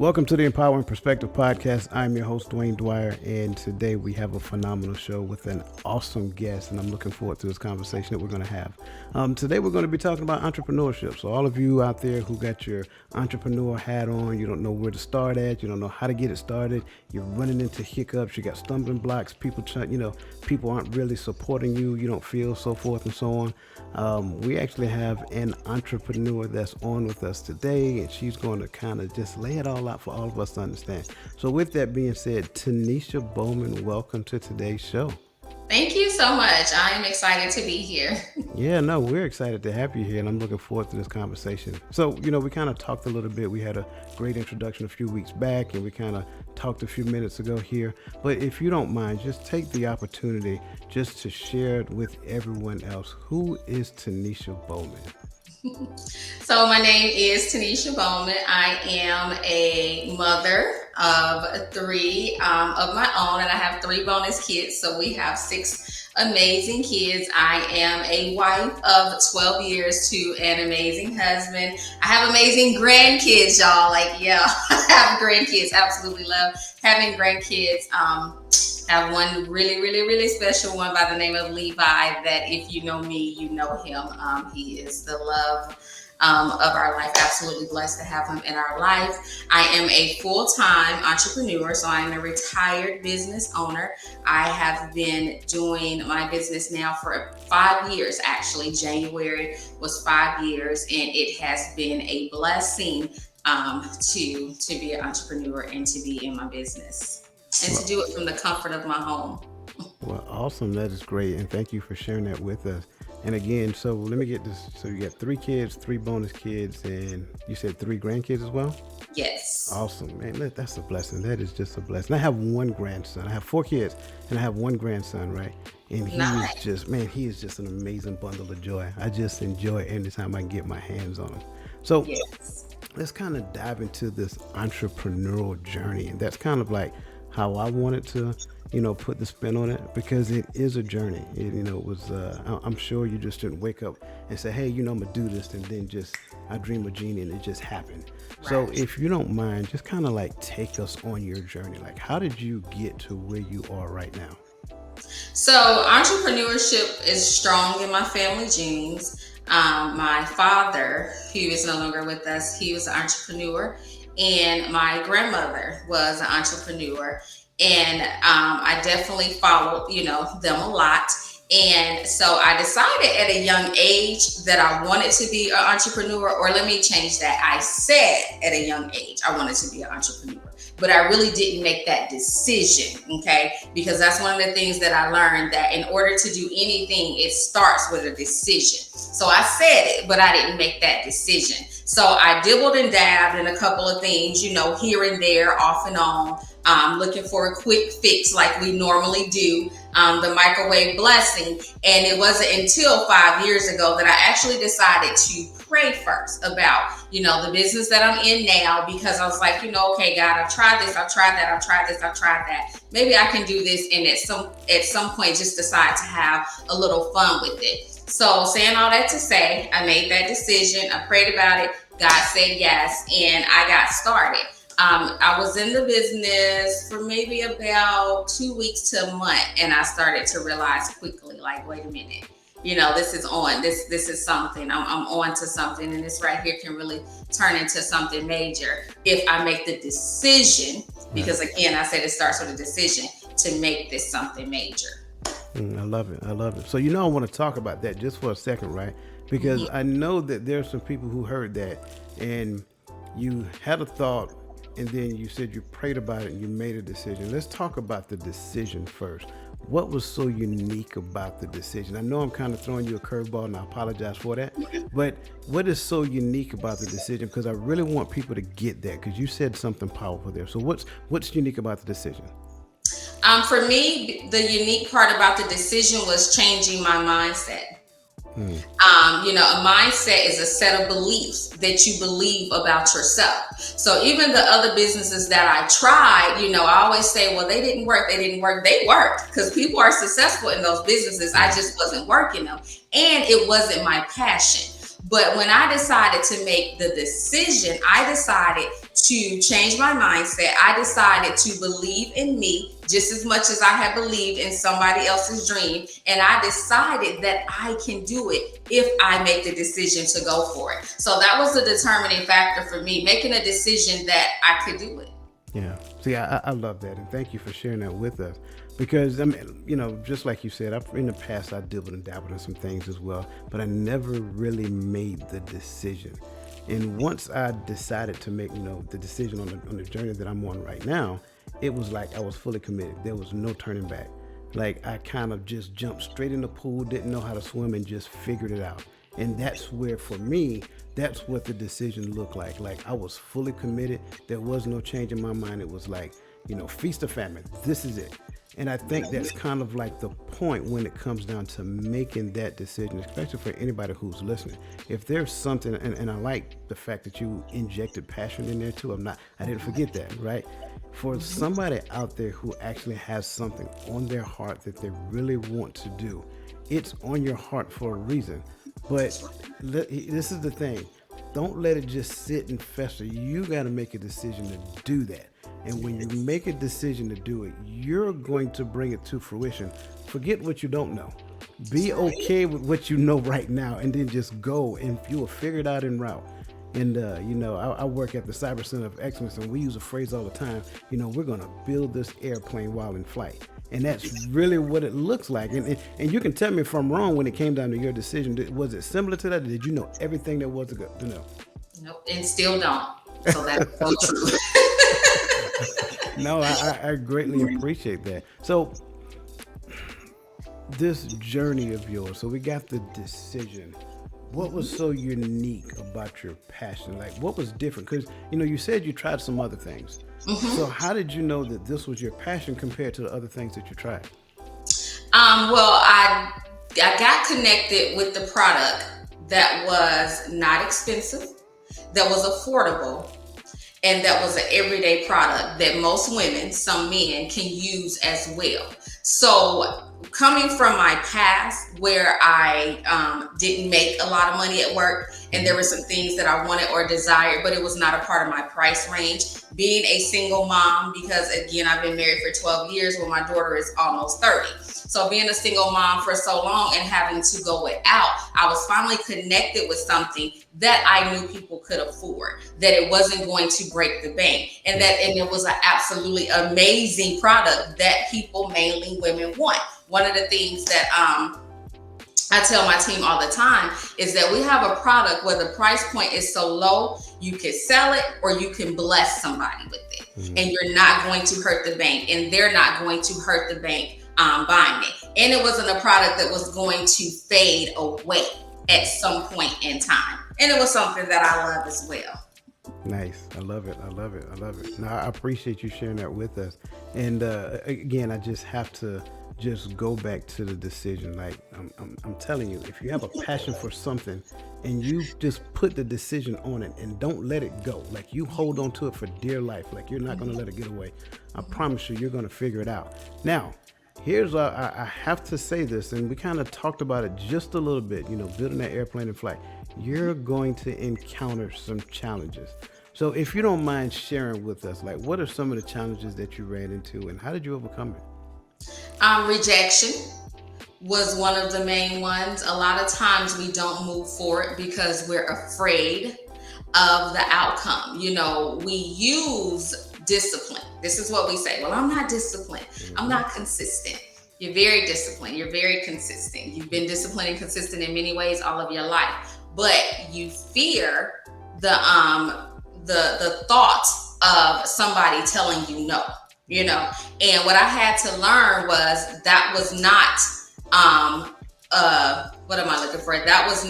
Welcome to the Empowering Perspective Podcast. I'm your host, Dwayne Dwyer, and today we have a phenomenal show with an awesome guest, and I'm looking forward to this conversation that we're going to have. Today we're going to be talking about entrepreneurship. So all of you out there who got your entrepreneur hat on, you don't know where to start at, you don't know how to get it started, you're running into hiccups, you got stumbling blocks, people aren't really supporting you, you don't feel, so forth and so on. We actually have an entrepreneur that's on with us today, and she's going to kind of just lay it all out for all of us to understand. So with that being said, Tanisha Bowman, welcome to today's show. Thank you so much. I am excited to be here. Yeah, no, we're excited to have you here, and I'm looking forward to this conversation. So, we kind of talked a little bit. We had a great introduction a few weeks back, and we kind of talked a few minutes ago here. But if you don't mind, just take the opportunity just to share it with everyone else. Who is Tanisha Bowman? So my name is Tanisha Bowman. I am a mother of three of my own, and I have three bonus kids. So we have six amazing kids. I am a wife of 12 years to an amazing husband. I have amazing grandkids, y'all. I have grandkids. Absolutely love having grandkids. I have one really, really, really special one by the name of Levi that if you know me, you know him. He is the love of our life. Absolutely blessed to have him in our life. I am a full-time entrepreneur, so I am a retired business owner. I have been doing my business now for 5 years. Actually, January was 5 years, and it has been a blessing to be an entrepreneur and to be in my business. And to do it from the comfort of my home. Well, awesome. That is great. And thank you for sharing that with us. And again, so let me get this. So you got 3 kids, 3 bonus kids, and you said 3 grandkids as well? Yes. Awesome, man. That's a blessing. That is just a blessing. I have 1 grandson. I have 4 kids, and I have 1 grandson, right? And he is just an amazing bundle of joy. I just enjoy it every time I can get my hands on him. So let's kind of dive into this entrepreneurial journey. And that's kind of like how I wanted to, put the spin on it, because it is a journey. It was, I'm sure you just didn't wake up and say, hey, I'm gonna do this, and then I dream a genie and it just happened. Right. So if you don't mind, just kind of like take us on your journey. Like, how did you get to where you are right now? So entrepreneurship is strong in my family genes. My father, who is no longer with us, he was an entrepreneur. And my grandmother was an entrepreneur, and I definitely followed, them a lot. And so I decided at a young age that I wanted to be an entrepreneur, or let me change that. I said at a young age I wanted to be an entrepreneur, but I really didn't make that decision, okay? Because that's one of the things that I learned, that in order to do anything, it starts with a decision. So I said it, but I didn't make that decision. So I dibbled and dabbed in a couple of things, here and there, off and on, looking for a quick fix like we normally do, the microwave blessing. And it wasn't until 5 years ago that I actually decided to pray first about, the business that I'm in now, because I was like, okay, God, I've tried this, I've tried that, I've tried this, I've tried that. Maybe I can do this, and at some point just decide to have a little fun with it. So saying all that to say, I made that decision. I prayed about it. God said yes, and I got started. I was in the business for maybe about 2 weeks to a month, and I started to realize quickly, like, wait a minute, this is on. This is something. I'm on to something, and this right here can really turn into something major if I make the decision. Because again, I said it starts with a decision to make this something major. I love it. So, I want to talk about that just for a second, right? Because I know that there's some people who heard that, and you had a thought, and then you said you prayed about it and you made a decision. Let's talk about the decision first. What was so unique about the decision? I know I'm kind of throwing you a curveball, and I apologize for that. But what is so unique about the decision? Because I really want people to get that, because you said something powerful there. So what's unique about the decision? For me, the unique part about the decision was changing my mindset. A mindset is a set of beliefs that you believe about yourself. So even the other businesses that I tried, I always say, well, they didn't work. They worked because people are successful in those businesses. I just wasn't working them, and it wasn't my passion. But when I decided to make the decision, I decided to change my mindset. I decided to believe in me just as much as I had believed in somebody else's dream. And I decided that I can do it if I make the decision to go for it. So that was the determining factor for me, making a decision that I could do it. Yeah. See, I love that, and thank you for sharing that with us. Because I mean, just like you said, in the past I dabbled and dabbled in some things as well, but I never really made the decision. And once I decided to make, the decision on the journey that I'm on right now, it was like I was fully committed. There was no turning back. Like I kind of just jumped straight in the pool, didn't know how to swim, and just figured it out. And that's where, for me, that's what the decision looked like. Like I was fully committed. There was no change in my mind. It was like, feast or famine. This is it. And I think that's kind of like the point when it comes down to making that decision, especially for anybody who's listening. If there's something, and I like the fact that you injected passion in there too. I didn't forget that, right? For somebody out there who actually has something on their heart that they really want to do, it's on your heart for a reason. But this is the thing. Don't let it just sit and fester. You got to make a decision to do that. And when you make a decision to do it, you're going to bring it to fruition. Forget what you don't know. Be okay with what you know right now, and then just go, and you will figure it out en route. And, I work at the Cyber Center of Excellence, and we use a phrase all the time, we're going to build this airplane while in flight. And that's really what it looks like. And you can tell me if I'm wrong when it came down to your decision. Was it similar to that? Or did you know everything there was to know? Nope, and still don't. So that's so true. No, I greatly appreciate that. So this journey of yours, so we got the decision. What was so unique about your passion? Like, what was different? Because, you said you tried some other things. Mm-hmm. So how did you know that this was your passion compared to the other things that you tried? Well, I got connected with the product that was not expensive, that was affordable, and that was an everyday product that most women, some men, can use as well. So coming from my past where I didn't make a lot of money at work, and there were some things that I wanted or desired, but it was not a part of my price range. Being a single mom, because again, I've been married for 12 years when my daughter is almost 30. So being a single mom for so long and having to go without, I was finally connected with something that I knew people could afford, that it wasn't going to break the bank, and it was an absolutely amazing product that people, mainly women, want. One of the things that I tell my team all the time is that we have a product where the price point is so low, you can sell it or you can bless somebody with it. Mm-hmm. And you're not going to hurt the bank, and they're not going to hurt the bank buying it. And it wasn't a product that was going to fade away at some point in time. And it was something that I love as well. Nice. I love it. Now, I appreciate you sharing that with us. And again, I just have to just go back to the decision. Like I'm telling you, if you have a passion for something and you just put the decision on it and don't let it go, like you hold on to it for dear life, like you're not going to let it get away, I promise you're going to figure it out. Now, here's I have to say this, and we kind of talked about it just a little bit, building that airplane in flight. You're going to encounter some challenges. So if you don't mind sharing with us, like, what are some of the challenges that you ran into, and how did you overcome it? Rejection was one of the main ones. A lot of times we don't move forward because we're afraid of the outcome. We use discipline. This is what we say. Well, I'm not disciplined. Mm-hmm. I'm not consistent. You're very disciplined. You're very consistent. You've been disciplined and consistent in many ways all of your life, but you fear the thought of somebody telling you no. And what I had to learn was that was not, what am I looking for? It does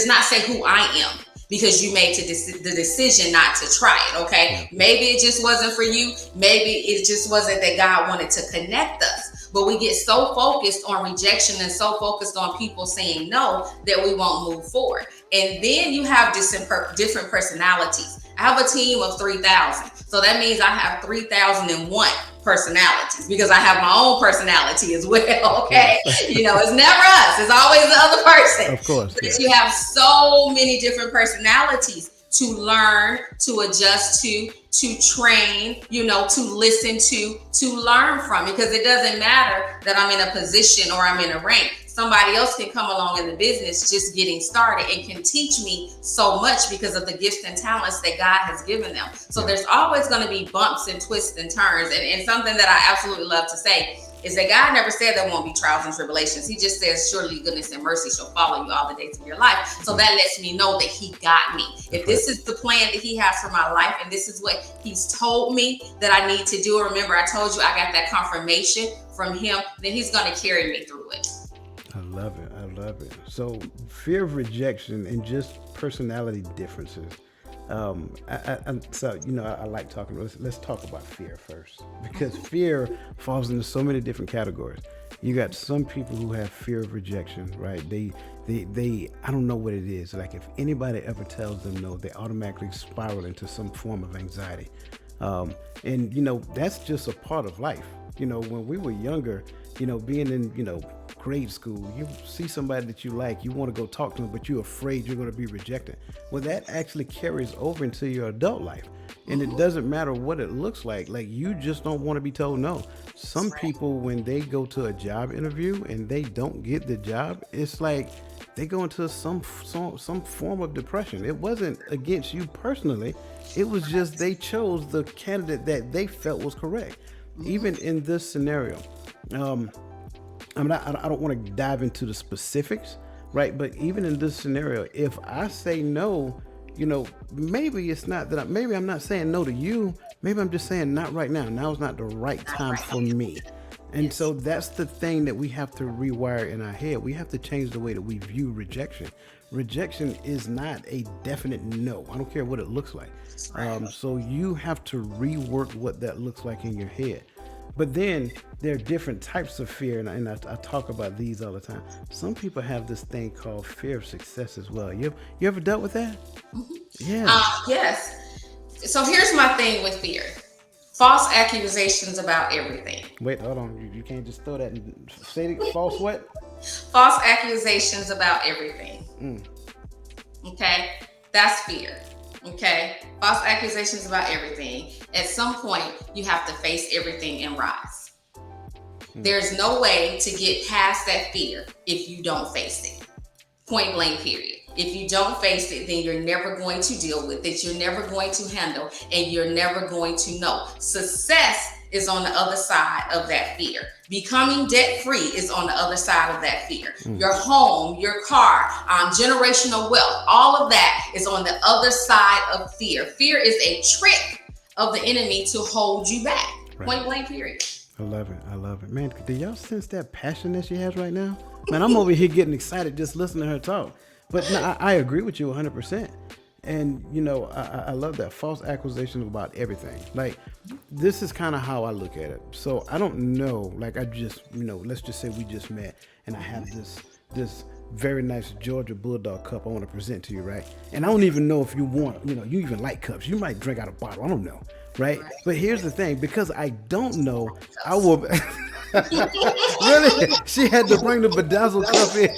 not say who I am because you made the decision not to try it. Okay. Maybe it just wasn't for you. Maybe it just wasn't that God wanted to connect us, but we get so focused on rejection and so focused on people saying no that we won't move forward. And then you have different personalities. I have a team of 3,000. So that means I have 3,001 personalities because I have my own personality as well. Okay. It's never us. It's always the other person. Of course. But you have so many different personalities. to learn, to adjust to train, to listen to learn from. Because it doesn't matter that I'm in a position or I'm in a rank. Somebody else can come along in the business just getting started and can teach me so much because of the gifts and talents that God has given them. So there's always going to be bumps and twists and turns. And something that I absolutely love to say is that God never said there won't be trials and tribulations. He just says, surely goodness and mercy shall follow you all the days of your life. So that lets me know that he got me. If this is the plan that he has for my life, and this is what he's told me that I need to do, remember I told you I got that confirmation from him, then he's going to carry me through it. I love it. I love it. So fear of rejection and just personality differences. I like talking. Let's talk about fear first, because fear falls into so many different categories. You got some people who have fear of rejection, right? They I don't know what it is. Like if anybody ever tells them no, they automatically spiral into some form of anxiety. And that's just a part of life. When we were younger, being in, grade school, you see somebody that you like, you want to go talk to them, but you're afraid you're going to be rejected. Well, that actually carries over into your adult life. And it doesn't matter what it looks like you just don't want to be told no. Some people, when they go to a job interview and they don't get the job, it's like they go into some form of depression. It wasn't against you personally. It was just they chose the candidate that they felt was correct. Even in this scenario, I don't want to dive into the specifics, right? But even in this scenario, if I say no, maybe it's not that maybe I'm not saying no to you. Maybe I'm just saying not right now. Now is not the right time for me. And so that's the thing that we have to rewire in our head. We have to change the way that we view rejection. Rejection is not a definite no. I don't care what it looks like. So you have to rework what that looks like in your head. But then there are different types of fear, and I talk about these all the time. Some people have this thing called fear of success as well. You ever dealt with that? Mm-hmm. Yeah. Yes. So here's my thing with fear. False accusations about everything. Wait, hold on. You can't just throw that and say it. False what? False accusations about everything. Okay? That's fear. Okay? False accusations about everything. At some point, you have to face everything and rise. There's no way to get past that fear if you don't face it. Point blank, period. If you don't face it, then you're never going to deal with it. You're never going to handle, and you're never going to know. Success is on the other side of that fear. Becoming debt-free is on the other side of that fear. Your home, your car, generational wealth, all of that is on the other side of fear. Fear is a trick of the enemy to hold you back. Right. Point blank, period. I love it. Man, do y'all sense that passion that she has right now? Man, I'm over here getting excited just listening to her talk. But no, I agree with you 100%. And, I love that. False accusations about everything. Like, this is kind of how I look at it. So I don't know, I just, let's just say we just met and I have this very nice Georgia Bulldog cup I want to present to you, right? And I don't even know if you want, you even like cups. You might drink out of a bottle. I don't know, right? But here's the thing. Because I don't know, I will... Really? She had to bring the bedazzled cup in.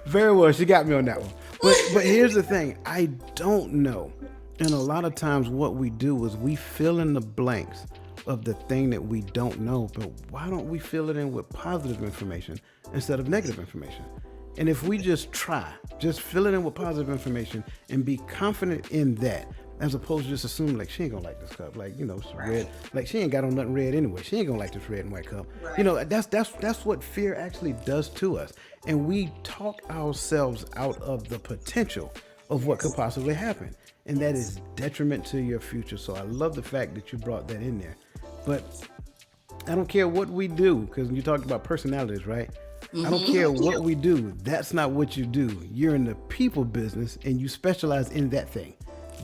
Very well. She got me on that one. But here's the thing. I don't know. And a lot of times what we do is we fill in the blanks of the thing that we don't know. But why don't we fill it in with positive information instead of negative information? And if we just fill it in with positive information and be confident in that, as opposed to just assuming she ain't gonna like this cup, it's red. She ain't got on nothing red anyway. She ain't gonna like this red and white cup. Right. That's what fear actually does to us. And we talk ourselves out of the potential of what could possibly happen. And that is detriment to your future. So I love the fact that you brought that in there. But I don't care what we do, because you talked about personalities, right? I don't care what we do. That's not what you do. You're in the people business and you specialize in that thing.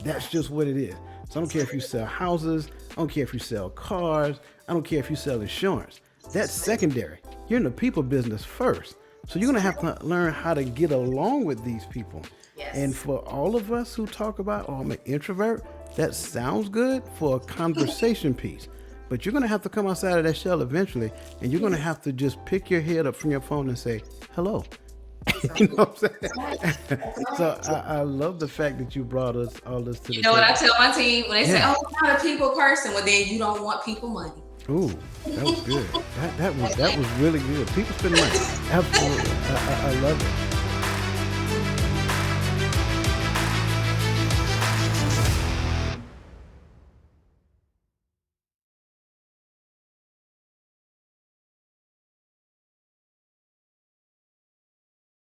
That's just what it is. So I don't care if you sell houses. I don't care if you sell cars. I don't care if you sell insurance. That's secondary. You're in the people business first. So you're going to have to learn how to get along with these people. Yes. And for all of us who talk about, I'm an introvert, that sounds good for a conversation piece. But you're going to have to come outside of that shell eventually. And you're going to have to just pick your head up from your phone and say, hello, That's right. You know what I'm That's right. saying? That's So right. I love the fact that you brought us all this to You the know what I table. tell my team when they say, Yeah. "Oh, I'm not a people person," well, then you don't want people money. Ooh, that was good. That was really good. People spend money. Absolutely. I love it.